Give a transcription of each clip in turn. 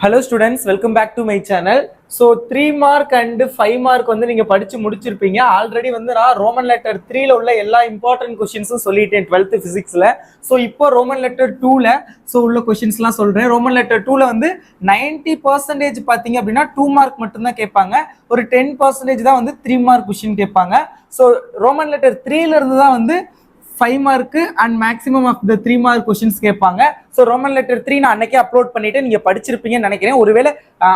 Hello students, welcome back to my channel. So 3 mark and 5 mark வந்து நீங்க படிச்சு முடிச்சிருப்பீங்க. Already வந்து நான் ரோமன் லெட்டர் 3ல உள்ள எல்லா இம்பார்ட்டன்ட் क्वेश्चंसும் சொல்லிட்டேன் 12th பிசிக்ஸ்ல. சோ இப்போ ரோமன் லெட்டர் 2ல உள்ள क्वेश्चंसலாம் சொல்றேன். ரோமன் லெட்டர் 2ல வந்து 90% பாத்தீங்க அப்படினா 2 மார்க் மட்டும் தான் கேட்பாங்க. ஒரு 10% தான் வந்து 3 மார்க் क्वेश्चन கேட்பாங்க. சோ ரோமன் லெட்டர் 3ல இருந்து தான் வந்து 5 mark and maximum of the 3 mark questions கேட்பாங்க. ஸோ ரோமன் லெட்டர் 3 நான் அன்னைக்கே அப்லோட் பண்ணிட்டு நீங்க படிச்சிருப்பீங்கன்னு நினைக்கிறேன். ஒருவேளை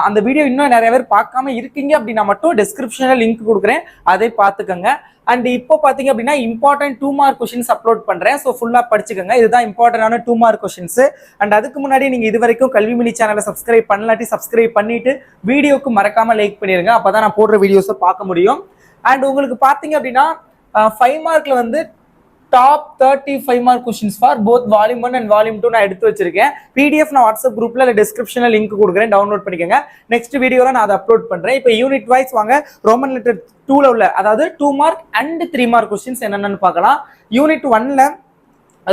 அந்த வீடியோ இன்னும் நிறைய பேர் பார்க்காம இருக்கீங்க அப்படின்னா மட்டும் டிஸ்கிரிப்ஷன்ல லிங்க் கொடுக்குறேன், அதை பார்த்துக்கோங்க. அண்ட் இப்போ பாத்தீங்க அப்படின்னா இம்பார்ட்டன்ட் 2 mark questions அப்லோட் பண்றேன். ஸோ ஃபுல்லா படிச்சுக்கோங்க. இதுதான் இம்பார்ட்டன்டான 2 mark questions. அண்ட் அதுக்கு முன்னாடி நீங்க இது வரைக்கும் கல்வி மினி சேனலை சப்ஸ்கிரைப் பண்ணலாட்டி சப்ஸ்கிரைப் பண்ணிட்டு வீடியோக்கு மறக்காம லைக் பண்ணிருங்க. அப்பதான் நான் போடுற வீடியோஸை பார்க்க முடியும். அண்ட் உங்களுக்கு பாத்தீங்க அப்படின்னா 5 மார்க்ல வந்து top 35 mark questions for both volume 1 and volume 2 நான் எடுத்து வச்சிருக்கேன். பிடிஎஃப் நான் வாட்ஸ்அப் குரூப்ல இல்ல டிஸ்கிரிப்ஷன்ல லிங்க் கொடுக்குறேன், டவுன்லோட் பண்ணிக்கோங்க. நெக்ஸ்ட் வீடியோல நான் அதை அப்லோட் பண்றேன். இப்போ யூனிட் வைஸ் வாங்க ரோமன் லெட்டர் 2ல உள்ள அதாவது 2 மார்க் அண்ட் 3 மார்க் क्वेश्चंस என்னென்னு பார்க்கலாம். யூனிட் 1ல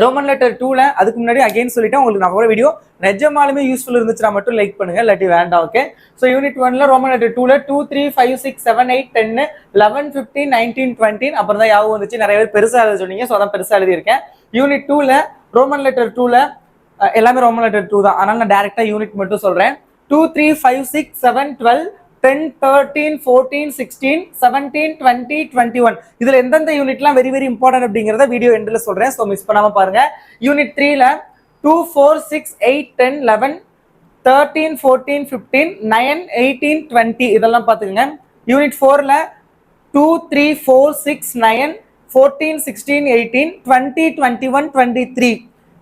ரோமன் லெட்டர் 2ல அதுக்கு முன்னாடி அகைன் சொல்லிட்டேன், உங்களுக்கு நம்ம வீடியோ நிஜமாலுமே யூஸ்ஃபுல் இருந்துச்சுன்னா மட்டும் லைக் பண்ணுங்க, இல்லாட்டி வேண்டாம். ஓகே, ஸோ யூனிட் 1ல ரோமன் லெட்டர் 2ல 2 3 5 6 7 8 10 11 15 19 20 அப்புறம் தான் யாவும் வந்துச்சு. நிறைய பேர் பெருசா எழுத சொன்னீங்க, ஸோ அதான் பெருசா எழுதியிருக்கேன். யூனிட் 2ல ரோமன் லெட்டர் 2ல எல்லாமே ரோமன் லெட்டர் 2 தான், அதனால நான் டைரக்டா யூனிட் மட்டும் சொல்றேன். 2 3 5 6 7 12 10 13 14 16 17 20 21 இதுல எந்தெந்த யூனிட்லாம் வெரி வெரி இம்பார்ட்டன்ட் அப்படிங்கறத வீடியோ எண்ட்ல சொல்றேன், சோ மிஸ் பண்ணாம பாருங்க. யூனிட் 3ல 2 4 6 8 10 11 13 14 15 9 18 20 இதெல்லாம் பாத்துக்கங்க. யூனிட் 4ல 2 3 4 6 9 14 16 18 20 21 23.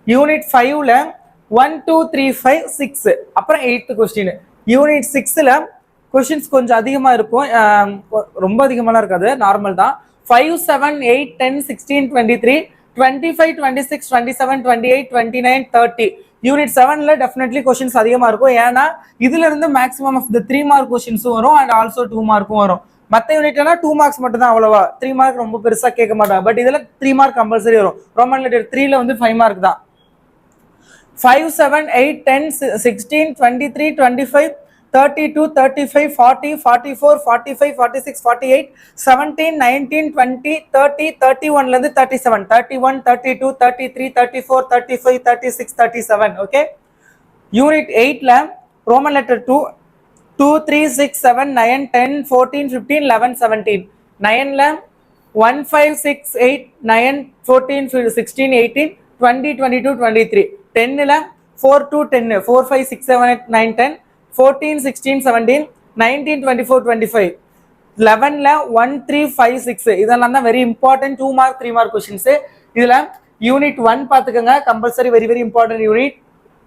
யூனிட் 5ல 1 2 3 5 6 அப்புறம் 8th क्वेश्चन. யூனிட் 6ல क्वेश्चंस கொஞ்சம் அதிகமா இருக்கும், ரொம்ப அதிகமாலாம் இருக்காது, நார்மல் தான். 5 7 8 10 16 23 25 26 27 28 29 30. யூனிட் 7ல டெஃபினெட்லி क्वेश्चंस அதிகமா இருக்கும், ஏன்னா இதுல இருந்து maximum of the 3 mark questions வரும் அண்ட் ஆல்சோ 2 மார்க்கும் வரும். மற்ற யூனிட்லனா 2 மார்க்ஸ் மட்டும் தான், அவ்வளவா 3 மார்க் ரொம்ப பெருசா கேட்க மாட்டாங்க. பட் இதுல 3 மார்க் கம்பல்சரி வரும். ரோமன் லெட்டர் 3ல வந்து 5 மார்க் தான். 5 7 8 10 16 23 25 32 35 40 44 45 46 48 17 19 20 30 31ல இருந்து 37 31 32 33 34 35 36 37. ஓகே, யூனிட் 8ல ரோமன் லெட்டர் 2 2 3 6 7 9 10 14 15 11 17. 9ல 1 5 6 8 9 14 16 18 20 22 23. 10ல 4 2 10 4 5 6 7 8 9 10 14 16 17 19 24 25. 11ல 1 3 5 6 இதெல்லாம் தான் very important 2 mark 3 mark questions. இதுல யூனிட் 1 பாத்துக்கங்க, compulsory very very important unit.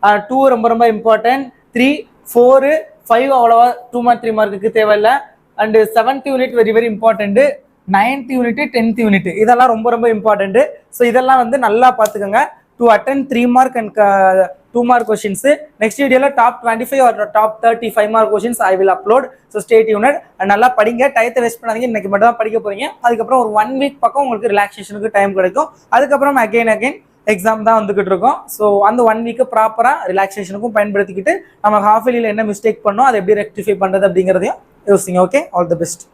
2 ரொம்ப ரொம்ப இம்பார்ட்டன்ட். 3 4 5 அவ்வளவா 2 மார்க் 3 மார்க்குக்கு தேவையில்லை. And 7th unit very very important. 9th unit 10th unit இதெல்லாம் ரொம்ப ரொம்ப இம்பார்ட்டன்ட். ஸோ இதெல்லாம் வந்து நல்லா பாத்துக்கோங்க to attend 3 mark and 2 mark questions. Next video la top 25 or top 35 mark questions I will upload, so stay tuned. நல்லா படிங்க, டைத்தை waste பண்ணாதீங்க. இன்னைக்கு மட்டும் தான் படிக்க போறீங்க, அதுக்கப்புறம் ஒரு 1 week பக்கம் உங்களுக்கு ரிலாக்ஸேஷனுக்கு டைம் கிடைக்கும். அதுக்கப்புறம் அகைன் எக்ஸாம் தான் வந்துகிட்டு இருக்கோம். ஸோ அந்த 1 week ப்ராப்பரா ரிலாக்ஸேஷனுக்கும் பயன்படுத்திக்கிட்டு நம்ம ஹாஃப் இயர்லியில் என்ன மிஸ்டேக் பண்ணோம் அதை எப்படி ரெக்டிஃபை பண்றது அப்படிங்கிறதையும் யோசிங்க. Okay, all the best.